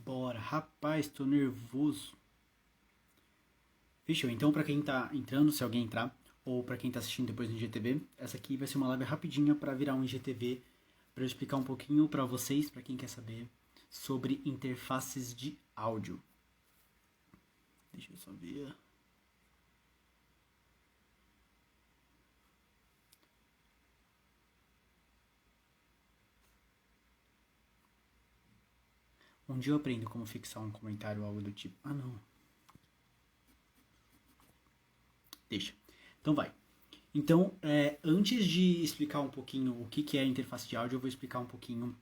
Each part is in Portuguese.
Bora, rapaz, tô nervoso. Fechou, então pra quem tá entrando, se alguém entrar, ou pra quem tá assistindo depois no IGTV, essa aqui vai ser uma live rapidinha pra virar um IGTV, pra eu explicar um pouquinho pra vocês, pra quem quer saber, sobre interfaces de áudio. Deixa eu só ver. Um dia eu aprendo como fixar um comentário ou algo do tipo. Ah, não. Deixa. Então vai. Então, antes de explicar um pouquinho o que é a interface de áudio, eu vou explicar um pouquinho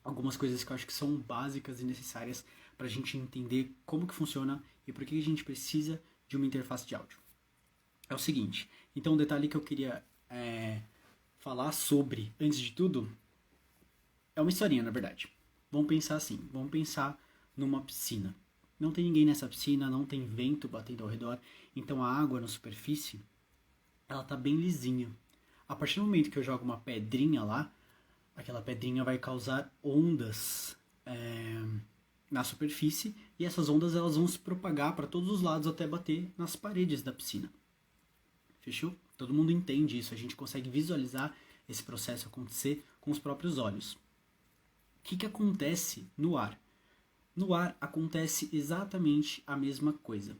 algumas coisas que eu acho que são básicas e necessárias para a gente entender como que funciona e por que a gente precisa de uma interface de áudio. É o seguinte, então um detalhe que eu queria falar sobre, antes de tudo, é uma historinha, na verdade. Vamos pensar assim, vamos pensar numa piscina. Não tem ninguém nessa piscina, não tem vento batendo ao redor, então a água na superfície, ela tá bem lisinha. A partir do momento que eu jogo uma pedrinha lá, aquela pedrinha vai causar ondas na superfície e essas ondas elas vão se propagar para todos os lados até bater nas paredes da piscina. Fechou? Todo mundo entende isso, a gente consegue visualizar esse processo acontecer com os próprios olhos. O que acontece no ar? No ar acontece exatamente a mesma coisa.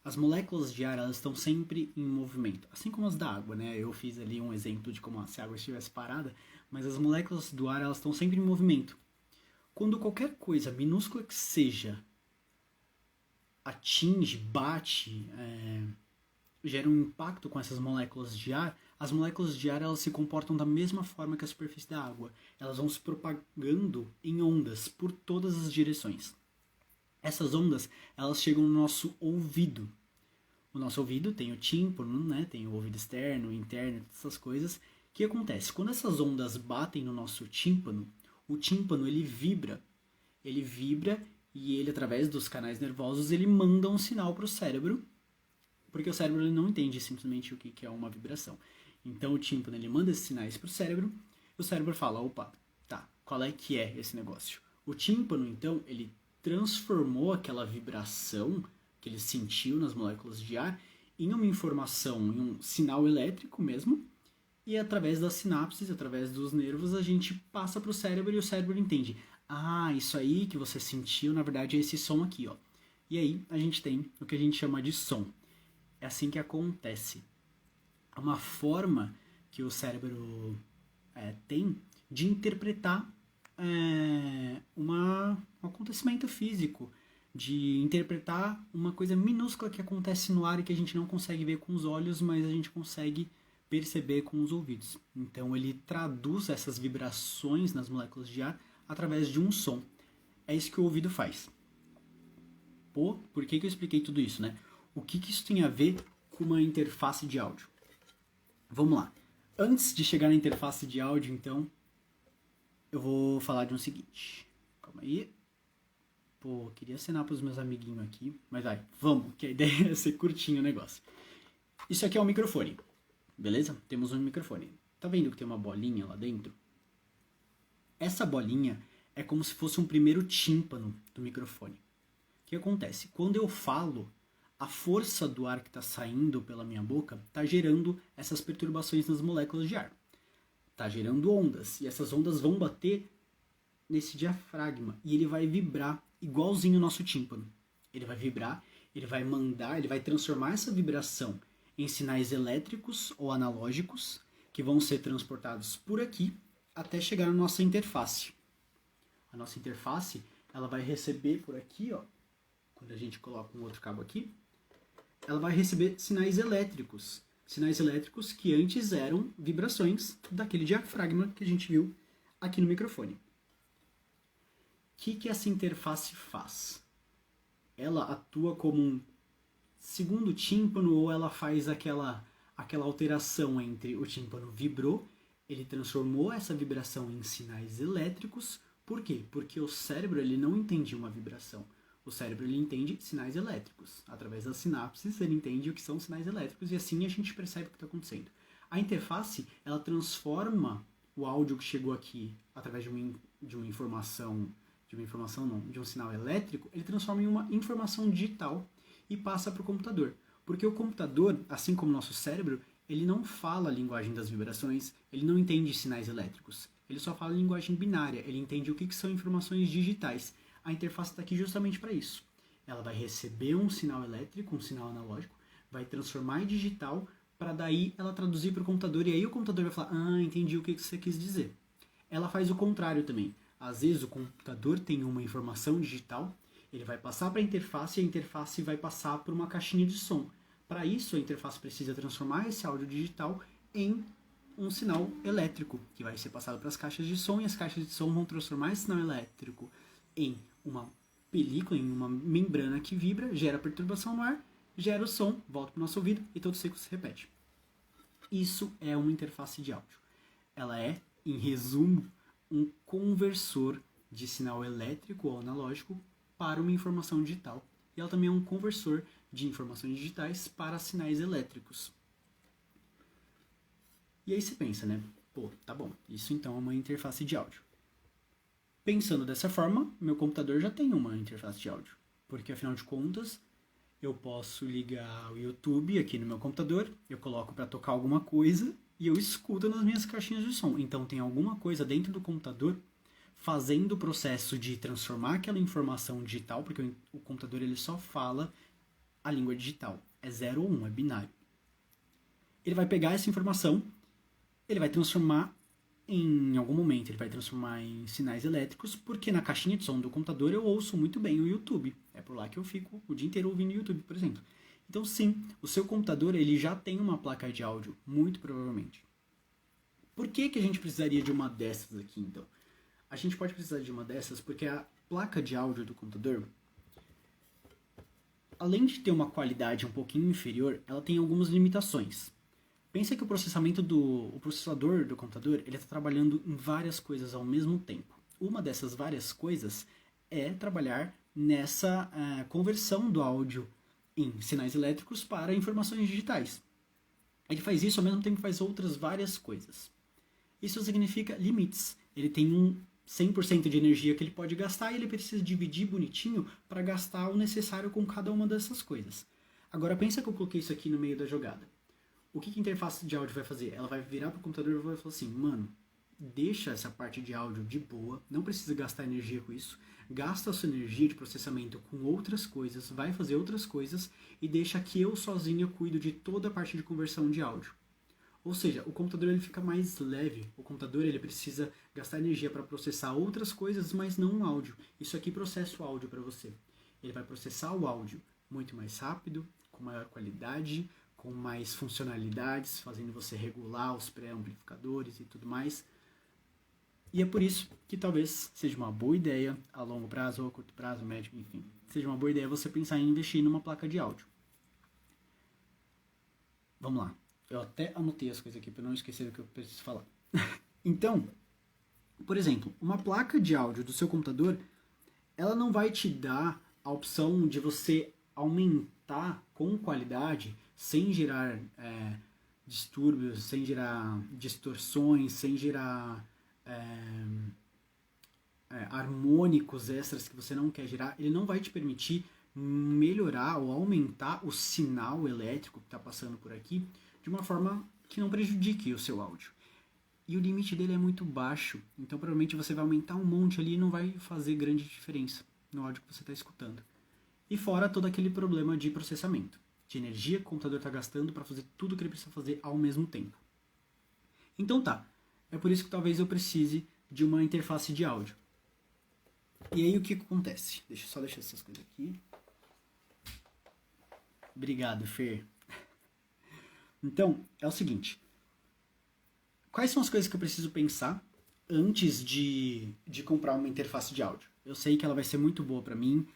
As moléculas de ar elas estão sempre em movimento, assim como as da água, né? Eu fiz ali um exemplo de como se a água estivesse parada, mas as moléculas do ar elas estão sempre em movimento. Quando qualquer coisa minúscula que seja atinge, bate, gera um impacto com essas moléculas de ar, as moléculas de ar elas se comportam da mesma forma que a superfície da água. Elas vão se propagando em ondas por todas as direções. Essas ondas elas chegam no nosso ouvido. O nosso ouvido tem o tímpano, né? Tem o ouvido externo, interno, essas coisas. O que acontece? Quando essas ondas batem no nosso tímpano, o tímpano ele vibra e ele, através dos canais nervosos, ele manda um sinal para o cérebro, porque o cérebro ele não entende simplesmente o que é uma vibração. Então o tímpano ele manda esses sinais para o cérebro, e o cérebro fala, opa, tá, qual é que é esse negócio? O tímpano, então, ele transformou aquela vibração que ele sentiu nas moléculas de ar em uma informação, em um sinal elétrico mesmo, e através das sinapses, através dos nervos, a gente passa para o cérebro e o cérebro entende. Ah, isso aí que você sentiu, na verdade, é esse som aqui, ó. E aí a gente tem o que a gente chama de som. É assim que acontece. É uma forma que o cérebro tem de interpretar um acontecimento físico, de interpretar uma coisa minúscula que acontece no ar e que a gente não consegue ver com os olhos, mas a gente consegue perceber com os ouvidos. Então ele traduz essas vibrações nas moléculas de ar através de um som. É isso que o ouvido faz. Pô, por que eu expliquei tudo isso, né? O que isso tem a ver com uma interface de áudio? Vamos lá. Antes de chegar na interface de áudio, então, eu vou falar de um seguinte. Calma aí. Pô, queria assinar para os meus amiguinhos aqui, mas vai, vamos, que a ideia é ser curtinho o negócio. Isso aqui é um microfone, beleza? Temos um microfone. Tá vendo que tem uma bolinha lá dentro? Essa bolinha é como se fosse um primeiro tímpano do microfone. O que acontece? Quando eu falo, a força do ar que está saindo pela minha boca está gerando essas perturbações nas moléculas de ar. Está gerando ondas, e essas ondas vão bater nesse diafragma, e ele vai vibrar igualzinho o nosso tímpano. Ele vai vibrar, ele vai mandar, ele vai transformar essa vibração em sinais elétricos ou analógicos, que vão ser transportados por aqui, até chegar na nossa interface. A nossa interface, ela vai receber por aqui, ó, quando a gente coloca um outro cabo aqui, ela vai receber sinais elétricos que antes eram vibrações daquele diafragma que a gente viu aqui no microfone. O que essa interface faz? Ela atua como um segundo tímpano ou ela faz aquela alteração entre o tímpano vibrou, ele transformou essa vibração em sinais elétricos. Por quê? Porque o cérebro ele não entende uma vibração. O cérebro ele entende sinais elétricos. Através das sinapses ele entende o que são sinais elétricos e assim a gente percebe o que está acontecendo. A interface ela transforma o áudio que chegou aqui através de uma informação de uma informação não, de um sinal elétrico, ele transforma em uma informação digital e passa para o computador. Porque o computador, assim como o nosso cérebro, ele não fala a linguagem das vibrações, ele não entende sinais elétricos. Ele só fala a linguagem binária, ele entende o que são informações digitais. A interface está aqui justamente para isso. Ela vai receber um sinal elétrico, um sinal analógico, vai transformar em digital, para daí ela traduzir para o computador, e aí o computador vai falar, entendi o que você quis dizer. Ela faz o contrário também. Às vezes o computador tem uma informação digital, ele vai passar para a interface e a interface vai passar por uma caixinha de som. Para isso, a interface precisa transformar esse áudio digital em um sinal elétrico, que vai ser passado para as caixas de som, e as caixas de som vão transformar esse sinal elétrico em uma película, em uma membrana que vibra, gera perturbação no ar, gera o som, volta para o nosso ouvido e todo o ciclo se repete. Isso é uma interface de áudio. Ela é, em resumo, um conversor de sinal elétrico ou analógico para uma informação digital. E ela também é um conversor de informações digitais para sinais elétricos. E aí você pensa, né? Pô, tá bom, isso então é uma interface de áudio. Pensando dessa forma, meu computador já tem uma interface de áudio. Porque afinal de contas, eu posso ligar o YouTube aqui no meu computador, eu coloco para tocar alguma coisa e eu escuto nas minhas caixinhas de som. Então tem alguma coisa dentro do computador fazendo o processo de transformar aquela informação digital, porque o computador ele só fala a língua digital. É 0 ou 1, é binário. Ele vai pegar essa informação, ele vai transformar em algum momento, ele vai transformar em sinais elétricos, porque na caixinha de som do computador eu ouço muito bem o YouTube. É por lá que eu fico o dia inteiro ouvindo o YouTube, por exemplo. Então sim, o seu computador ele já tem uma placa de áudio, muito provavelmente. Por que a gente precisaria de uma dessas aqui, então? A gente pode precisar de uma dessas porque a placa de áudio do computador, além de ter uma qualidade um pouquinho inferior, ela tem algumas limitações. Pensa que o processador do computador ele está trabalhando em várias coisas ao mesmo tempo. Uma dessas várias coisas é trabalhar nessa conversão do áudio em sinais elétricos para informações digitais. Ele faz isso ao mesmo tempo que faz outras várias coisas. Isso significa limites. Ele tem um 100% de energia que ele pode gastar e ele precisa dividir bonitinho para gastar o necessário com cada uma dessas coisas. Agora pensa que eu coloquei isso aqui no meio da jogada. O que a interface de áudio vai fazer? Ela vai virar para o computador e vai falar assim, mano, deixa essa parte de áudio de boa, não precisa gastar energia com isso, gasta a sua energia de processamento com outras coisas, vai fazer outras coisas e deixa que eu sozinho cuido de toda a parte de conversão de áudio. Ou seja, o computador ele fica mais leve, o computador ele precisa gastar energia para processar outras coisas, mas não o áudio. Isso aqui processa o áudio para você. Ele vai processar o áudio muito mais rápido, com maior qualidade, com mais funcionalidades, fazendo você regular os pré-amplificadores e tudo mais. E é por isso que talvez seja uma boa ideia, a longo prazo ou a curto prazo, médio, enfim, seja uma boa ideia você pensar em investir numa placa de áudio. Vamos lá. Eu até anotei as coisas aqui para não esquecer o que eu preciso falar. Então, por exemplo, uma placa de áudio do seu computador, ela não vai te dar a opção de você aumentar com qualidade, sem gerar distúrbios, sem gerar distorções, sem gerar harmônicos extras que você não quer gerar. Ele não vai te permitir melhorar ou aumentar o sinal elétrico que está passando por aqui de uma forma que não prejudique o seu áudio. E o limite dele é muito baixo, então provavelmente você vai aumentar um monte ali e não vai fazer grande diferença no áudio que você está escutando. E fora todo aquele problema de processamento, de energia que o computador está gastando para fazer tudo o que ele precisa fazer ao mesmo tempo. Então tá, é por isso que talvez eu precise de uma interface de áudio. E aí o que acontece? Deixa eu só deixar essas coisas aqui. Obrigado, Fer. Então, é o seguinte. Quais são as coisas que eu preciso pensar antes de comprar uma interface de áudio? Eu sei que ela vai ser muito boa para mim.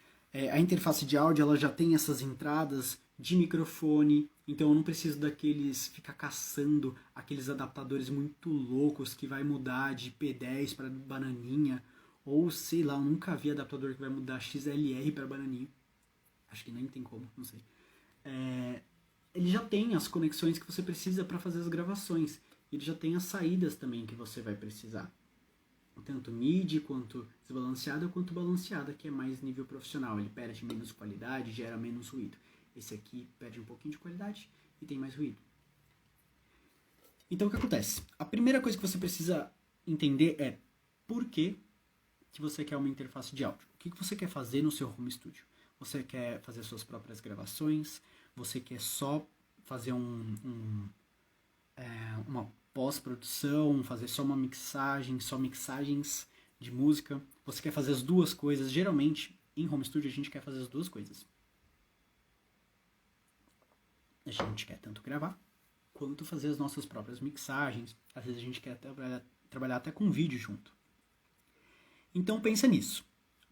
A interface de áudio ela já tem essas entradas de microfone, então eu não preciso ficar caçando aqueles adaptadores muito loucos que vai mudar de P10 para bananinha, ou sei lá, eu nunca vi adaptador que vai mudar XLR para bananinha. Acho que nem tem como, não sei. Ele já tem as conexões que você precisa para fazer as gravações. Ele já tem as saídas também que você vai precisar. tanto MIDI, quanto desbalanceada, quanto balanceada, que é mais nível profissional. Ele perde menos qualidade, gera menos ruído. Esse aqui perde um pouquinho de qualidade e tem mais ruído. Então o que acontece? A primeira coisa que você precisa entender é por que você quer uma interface de áudio. O que você quer fazer no seu home studio? Você quer fazer suas próprias gravações? Você quer só fazer uma pós-produção, fazer só uma mixagem, só mixagens de música? Você quer fazer as duas coisas? Geralmente, em home studio, a gente quer fazer as duas coisas. A gente quer tanto gravar, quanto fazer as nossas próprias mixagens. Às vezes a gente quer trabalhar até com vídeo junto. Então pensa nisso.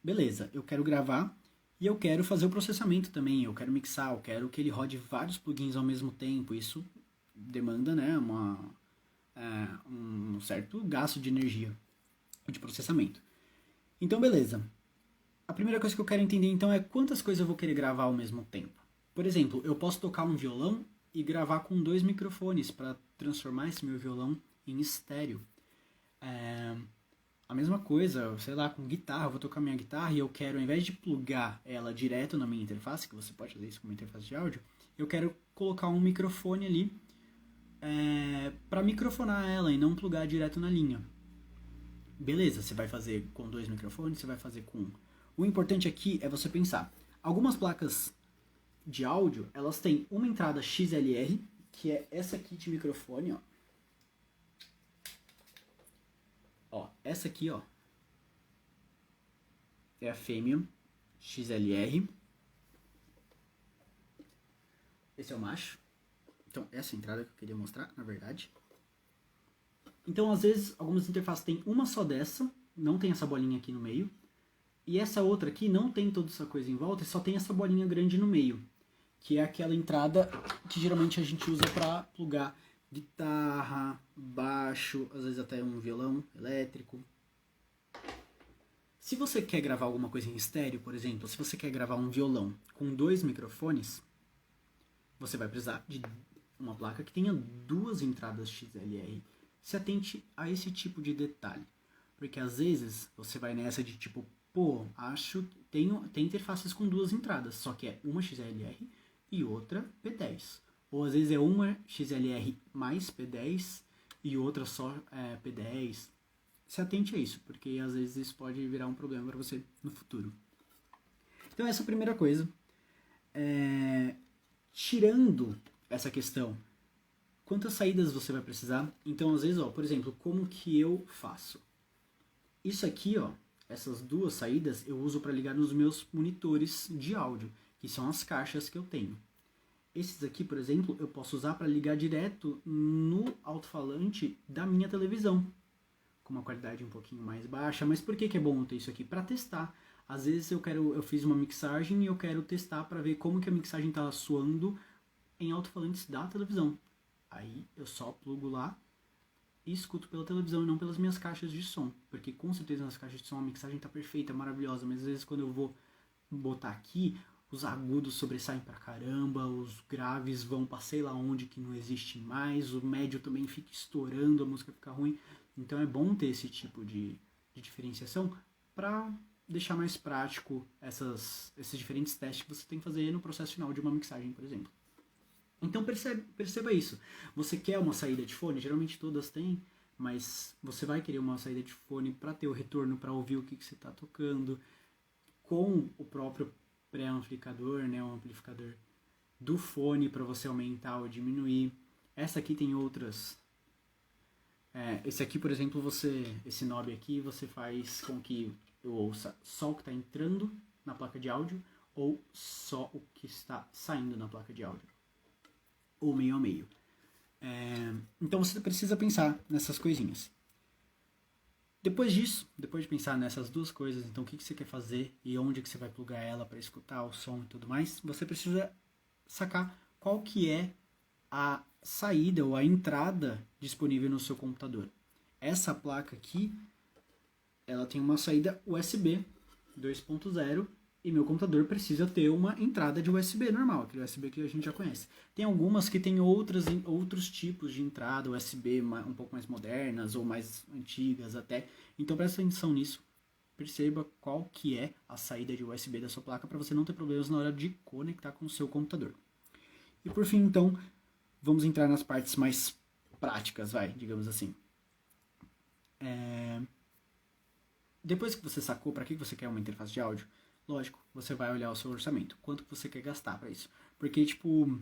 Beleza, eu quero gravar e eu quero fazer o processamento também. Eu quero mixar, eu quero que ele rode vários plugins ao mesmo tempo. Isso demanda, né, um certo gasto de energia de processamento. Então beleza. A primeira coisa que eu quero entender então é quantas coisas eu vou querer gravar ao mesmo tempo. Por exemplo, eu posso tocar um violão e gravar com 2 microfones para transformar esse meu violão em estéreo. A mesma coisa, sei lá, com guitarra, eu vou tocar minha guitarra e eu quero, ao invés de plugar ela direto na minha interface, que você pode fazer isso com uma interface de áudio, eu quero colocar um microfone ali para microfonar ela e não plugar direto na linha. Beleza, você vai fazer com 2 microfones, você vai fazer com um. O importante aqui é você pensar. Algumas placas de áudio, elas têm uma entrada XLR, que é essa aqui de microfone, ó. Ó, essa aqui, ó, é a Femium XLR. Esse é o macho. Então, essa é a entrada que eu queria mostrar, na verdade. Então, às vezes, algumas interfaces têm uma só dessa, não tem essa bolinha aqui no meio. E essa outra aqui não tem toda essa coisa em volta, e só tem essa bolinha grande no meio, que é aquela entrada que geralmente a gente usa para plugar guitarra, baixo, às vezes até um violão elétrico. Se você quer gravar alguma coisa em estéreo, por exemplo, se você quer gravar um violão com 2 microfones, você vai precisar de uma placa que tenha 2 entradas XLR. Se atente a esse tipo de detalhe, porque às vezes você vai nessa de tipo, pô, acho que tem interfaces com 2 entradas, só que é uma XLR e outra P10. Ou às vezes é uma XLR mais P10 e outra só P10. Se atente a isso, porque às vezes isso pode virar um problema para você no futuro. Então essa é a primeira coisa. Tirando essa questão, quantas saídas você vai precisar? Então às vezes, ó, por exemplo, como que eu faço? Isso aqui, ó, essas 2 saídas eu uso para ligar nos meus monitores de áudio, que são as caixas que eu tenho. Esses aqui, por exemplo, eu posso usar para ligar direto no alto-falante da minha televisão, com uma qualidade um pouquinho mais baixa. Mas por que é bom ter isso aqui? Para testar. Às vezes eu fiz uma mixagem e eu quero testar para ver como que a mixagem está soando em alto-falantes da televisão. Aí eu só plugo lá e escuto pela televisão e não pelas minhas caixas de som. Porque com certeza nas caixas de som a mixagem está perfeita, maravilhosa, mas às vezes quando eu vou botar aqui, os agudos sobressaem pra caramba, os graves vão pra sei lá onde que não existe mais, o médio também fica estourando, a música fica ruim. Então é bom ter esse tipo de diferenciação para deixar mais prático esses diferentes testes que você tem que fazer no processo final de uma mixagem, por exemplo. Então perceba isso. Você quer uma saída de fone? Geralmente todas têm, mas você vai querer uma saída de fone para ter o retorno, para ouvir o que você está tocando, com o próprio pré-amplificador, né, um amplificador do fone para você aumentar ou diminuir. Essa aqui tem outras. Esse aqui, por exemplo, esse knob aqui, você faz com que eu ouça só o que está entrando na placa de áudio ou só o que está saindo na placa de áudio, ou meio a meio. Então você precisa pensar nessas coisinhas. Depois disso, depois de pensar nessas 2 coisas, então o que você quer fazer e onde que você vai plugar ela para escutar o som e tudo mais, você precisa sacar qual que é a saída ou a entrada disponível no seu computador. Essa placa aqui, ela tem uma saída USB 2.0 E meu computador precisa ter uma entrada de USB normal, aquele USB que a gente já conhece. Tem algumas que tem outros tipos de entrada USB um pouco mais modernas ou mais antigas até. Então presta atenção nisso. Perceba qual que é a saída de USB da sua placa para você não ter problemas na hora de conectar com o seu computador. E por fim, então, vamos entrar nas partes mais práticas, digamos assim. Depois que você sacou para que você quer uma interface de áudio, lógico, você vai olhar o seu orçamento. Quanto que você quer gastar para isso? Porque, tipo,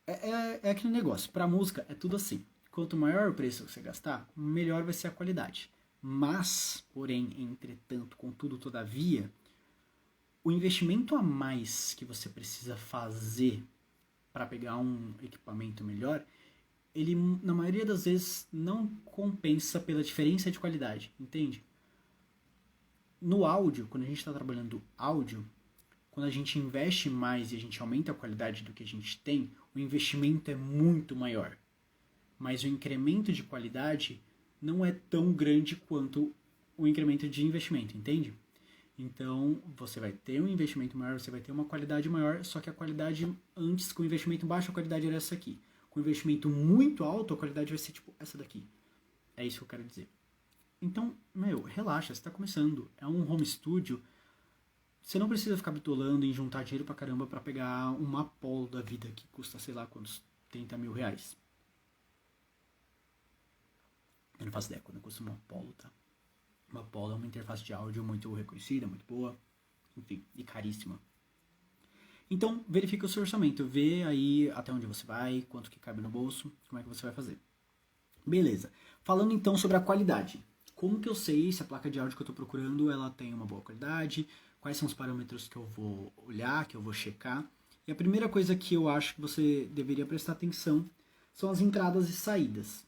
é aquele negócio. Para música, é tudo assim. Quanto maior o preço que você gastar, melhor vai ser a qualidade. Mas, porém, entretanto, contudo, todavia, o investimento a mais que você precisa fazer para pegar um equipamento melhor, ele, na maioria das vezes, não compensa pela diferença de qualidade, entende? No áudio, quando a gente está trabalhando áudio, quando a gente investe mais e a gente aumenta a qualidade do que a gente tem, o investimento é muito maior. Mas o incremento de qualidade não é tão grande quanto o incremento de investimento, entende? Então, você vai ter um investimento maior, você vai ter uma qualidade maior, só que a qualidade antes, com o investimento baixo, a qualidade era essa aqui. Com o investimento muito alto, a qualidade vai ser tipo essa daqui. É isso que eu quero dizer. Então, relaxa, você está começando. É um home studio. Você não precisa ficar bitolando em juntar dinheiro pra caramba pra pegar uma Apollo da vida que custa, sei lá, quantos 30 mil reais. Eu não faço ideia quando custa uma Apollo, tá? Uma Apollo é uma interface de áudio muito reconhecida, muito boa, enfim, e caríssima. Então, verifica o seu orçamento, vê aí até onde você vai, quanto que cabe no bolso, como é que você vai fazer. Beleza. Falando então sobre a qualidade. Como que eu sei se a placa de áudio que eu estou procurando ela tem uma boa qualidade? Quais são os parâmetros que eu vou olhar, que eu vou checar? E a primeira coisa que eu acho que você deveria prestar atenção são as entradas e saídas.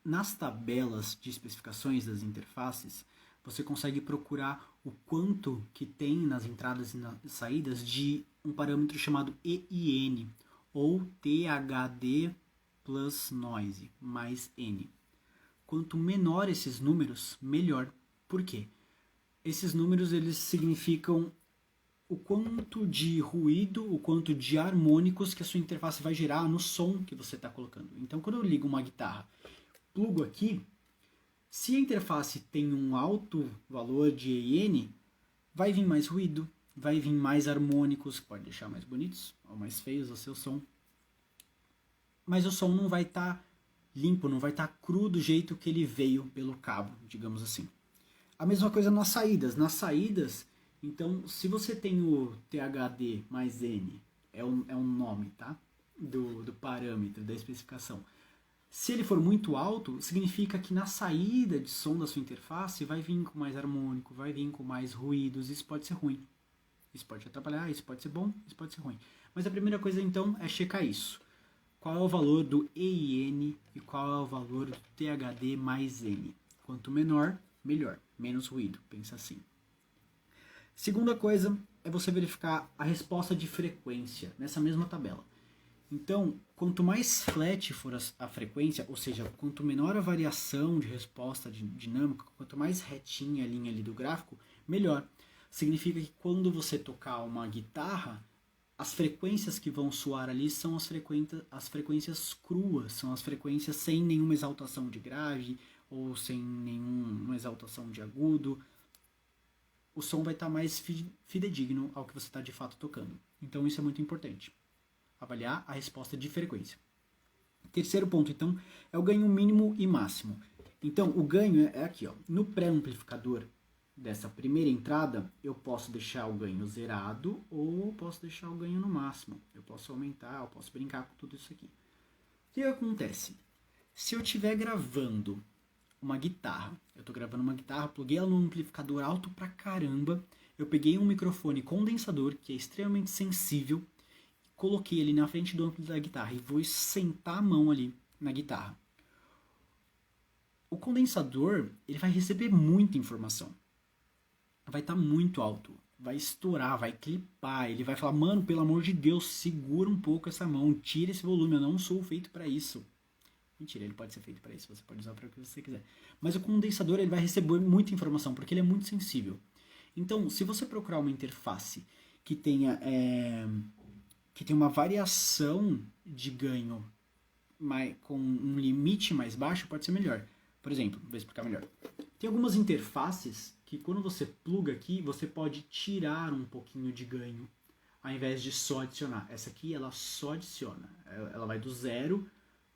Nas tabelas de especificações das interfaces, você consegue procurar o quanto que tem nas entradas e nas saídas de um parâmetro chamado EIN, ou THD plus noise, mais N. Quanto menor esses números, melhor. Por quê? Esses números eles significam o quanto de ruído, o quanto de harmônicos que a sua interface vai gerar no som que você está colocando. Então, quando eu ligo uma guitarra, plugo aqui, se a interface tem um alto valor de EIN, vai vir mais ruído, vai vir mais harmônicos, que pode deixar mais bonitos ou mais feios o seu som. Mas o som não vai estar limpo, não vai estar cru do jeito que ele veio pelo cabo, digamos assim. A mesma coisa nas saídas. Nas saídas, então, se você tem o THD mais N, é um nome, tá? Do parâmetro, da especificação. Se ele for muito alto, significa que na saída de som da sua interface vai vir com mais harmônico, vai vir com mais ruídos, isso pode ser ruim. Isso pode atrapalhar, isso pode ser bom, isso pode ser ruim. Mas a primeira coisa então é checar isso. Qual é o valor do EIN e qual é o valor do THD mais N. Quanto menor, melhor. Menos ruído, pensa assim. Segunda coisa é você verificar a resposta de frequência nessa mesma tabela. Então, quanto mais flat for a frequência, ou seja, quanto menor a variação de resposta dinâmica, quanto mais retinha a linha ali do gráfico, melhor. Significa que quando você tocar uma guitarra, as frequências que vão soar ali são as frequências cruas, são as frequências sem nenhuma exaltação de grave ou sem nenhuma exaltação de agudo. O som vai estar mais fidedigno ao que você está de fato tocando. Então isso é muito importante. Avaliar a resposta de frequência. Terceiro ponto, então, é o ganho mínimo e máximo. Então, o ganho é aqui, ó. No pré-amplificador dessa primeira entrada, eu posso deixar o ganho zerado ou posso deixar o ganho no máximo. Eu posso aumentar, eu posso brincar com tudo isso aqui. O que acontece? Se eu estiver gravando uma guitarra, eu estou gravando uma guitarra, pluguei ela num amplificador alto pra caramba, eu peguei um microfone condensador, que é extremamente sensível, coloquei ele na frente do amplo da guitarra e vou sentar a mão ali na guitarra. O condensador, ele vai receber muita informação. Vai estar muito alto, vai estourar, vai clipar, ele vai falar, mano, pelo amor de Deus, segura um pouco essa mão, tira esse volume, eu não sou feito para isso. Mentira, ele pode ser feito para isso, você pode usar para o que você quiser. Mas o condensador, ele vai receber muita informação, porque ele é muito sensível. Então, se você procurar uma interface que tenha, que tem uma variação de ganho com um limite mais baixo, pode ser melhor. Por exemplo, vou explicar melhor. Tem algumas interfaces que quando você pluga aqui, você pode tirar um pouquinho de ganho, ao invés de só adicionar. Essa aqui, ela só adiciona. Ela vai do 0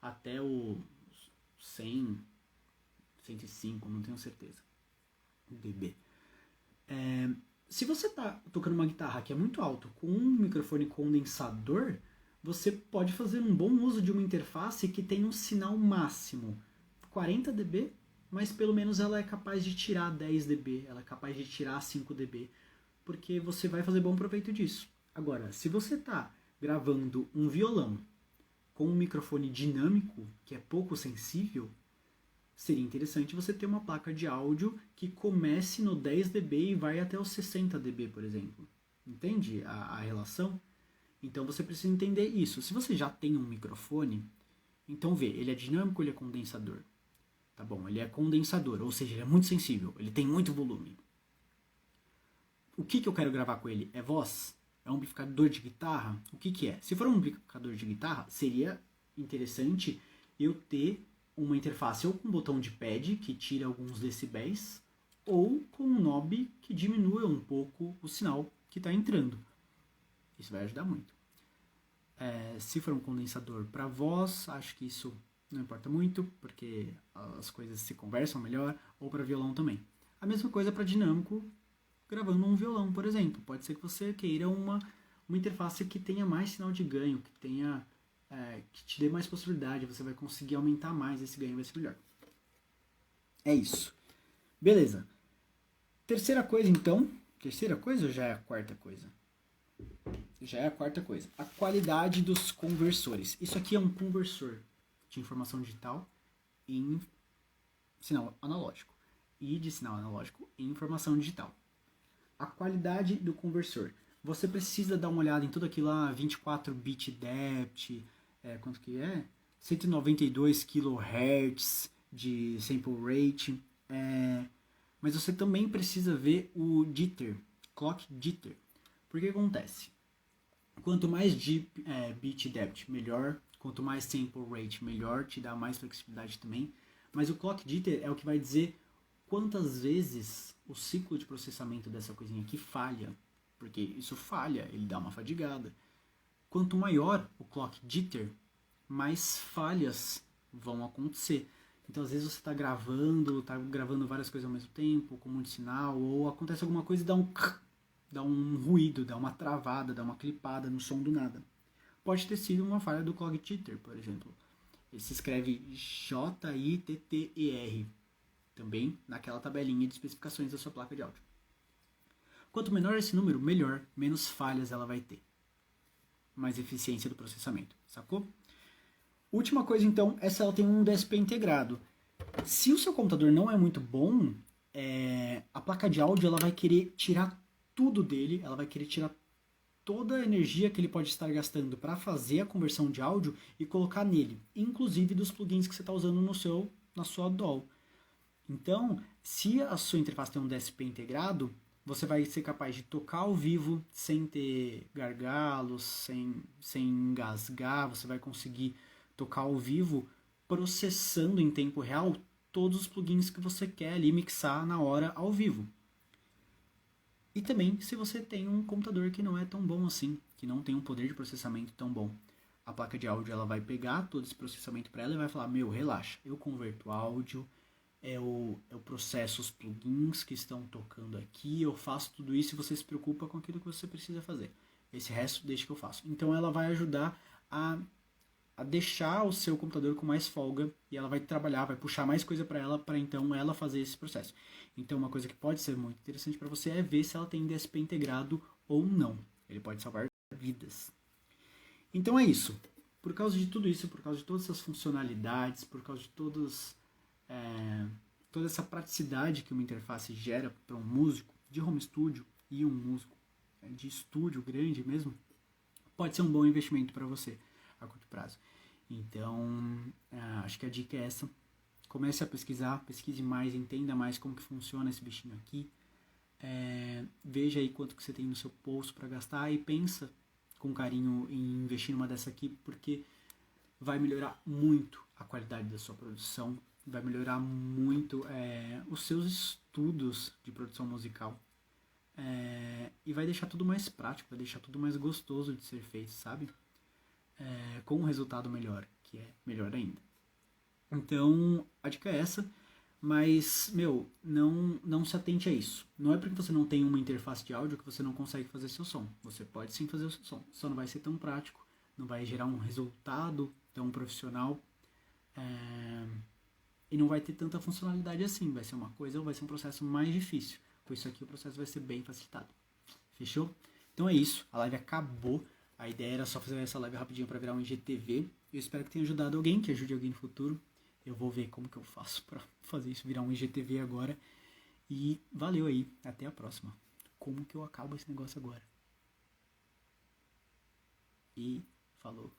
até o 100, 105, não tenho certeza, dB. Se você está tocando uma guitarra que é muito alto com um microfone condensador, você pode fazer um bom uso de uma interface que tem um sinal máximo 40 dB, mas pelo menos ela é capaz de tirar 10 dB, ela é capaz de tirar 5 dB, porque você vai fazer bom proveito disso. Agora, se você está gravando um violão com um microfone dinâmico, que é pouco sensível, seria interessante você ter uma placa de áudio que comece no 10 dB e vai até os 60 dB, por exemplo. Entende a relação? Então você precisa entender isso. Se você já tem um microfone, então vê, ele é dinâmico ou ele é condensador? Tá bom, ele é condensador, ou seja, ele é muito sensível, ele tem muito volume. O que eu quero gravar com ele? É voz? É um amplificador de guitarra? O que é? Se for um amplificador de guitarra, seria interessante eu ter uma interface ou com um botão de pad, que tira alguns decibéis, ou com um knob que diminua um pouco o sinal que está entrando. Isso vai ajudar muito. Se for um condensador para voz, acho que isso não importa muito, porque as coisas se conversam melhor, ou para violão também. A mesma coisa para dinâmico, gravando um violão, por exemplo. Pode ser que você queira uma interface que tenha mais sinal de ganho, que tenha que te dê mais possibilidade, você vai conseguir aumentar mais esse ganho, vai ser melhor. É isso. Beleza. Terceira coisa, então. Terceira coisa ou já é a quarta coisa? Já é a quarta coisa. A qualidade dos conversores. Isso aqui é um conversor de informação digital em sinal analógico. E de sinal analógico em informação digital. A qualidade do conversor. Você precisa dar uma olhada em tudo aquilo lá, 24 bit depth, quanto que é? 192 kHz de sample rate. Mas você também precisa ver o jitter, clock jitter. Porque acontece? Quanto mais bit depth, melhor. Quanto mais sample rate, melhor. Te dá mais flexibilidade também. Mas o clock jitter é o que vai dizer quantas vezes o ciclo de processamento dessa coisinha aqui falha. Porque isso falha, ele dá uma fadigada. Quanto maior o clock jitter, mais falhas vão acontecer. Então, às vezes você está gravando várias coisas ao mesmo tempo, com muito sinal, ou acontece alguma coisa e dá um ruído, dá uma travada, dá uma clipada no som do nada. Pode ter sido uma falha do clock jitter, por exemplo. Ele se escreve J-I-T-T-E-R, também naquela tabelinha de especificações da sua placa de áudio. Quanto menor esse número, melhor, menos falhas ela vai ter. Mais eficiência do processamento, sacou? Última coisa, então, é se ela tem um DSP integrado. Se o seu computador não é muito bom, a placa de áudio ela vai querer tirar tudo dele, ela vai querer tirar toda a energia que ele pode estar gastando para fazer a conversão de áudio e colocar nele, inclusive dos plugins que você está usando na sua DAW. Então, se a sua interface tem um DSP integrado, você vai ser capaz de tocar ao vivo sem ter gargalos, sem engasgar, você vai conseguir tocar ao vivo processando em tempo real todos os plugins que você quer ali mixar na hora ao vivo. E também se você tem um computador que não é tão bom assim, que não tem um poder de processamento tão bom. A placa de áudio ela vai pegar todo esse processamento para ela e vai falar, relaxa, eu converto áudio, eu processo os plugins que estão tocando aqui, eu faço tudo isso e você se preocupa com aquilo que você precisa fazer. Esse resto deixa que eu faço. Então ela vai ajudar a deixar o seu computador com mais folga e ela vai trabalhar, vai puxar mais coisa para ela então ela fazer esse processo. Então uma coisa que pode ser muito interessante para você é ver se ela tem DSP integrado ou não. Ele pode salvar vidas. Então é isso. Por causa de tudo isso, por causa de todas essas funcionalidades, por causa de toda essa praticidade que uma interface gera para um músico de home studio e um músico de estúdio grande mesmo, pode ser um bom investimento para você a curto prazo. Então, acho que a dica é essa. Comece a pesquisar, pesquise mais, entenda mais como que funciona esse bichinho aqui. veja aí quanto que você tem no seu bolso para gastar e pensa com carinho em investir numa dessa aqui, porque vai melhorar muito a qualidade da sua produção, vai melhorar muito os seus estudos de produção musical. E vai deixar tudo mais prático, vai deixar tudo mais gostoso de ser feito, sabe? Com um resultado melhor, que é melhor ainda. Então, a dica é essa, mas, não se atente a isso. Não é porque você não tem uma interface de áudio que você não consegue fazer seu som. Você pode sim fazer o seu som, só não vai ser tão prático, não vai gerar um resultado tão profissional, e não vai ter tanta funcionalidade assim. Vai ser uma coisa ou vai ser um processo mais difícil. Com isso aqui o processo vai ser bem facilitado. Fechou? Então é isso, a live acabou. A ideia era só fazer essa live rapidinho para virar um IGTV. Eu espero que tenha ajudado alguém, que ajude alguém no futuro. Eu vou ver como que eu faço para fazer isso virar um IGTV agora. E valeu aí, até a próxima. Como que eu acabo esse negócio agora? E falou.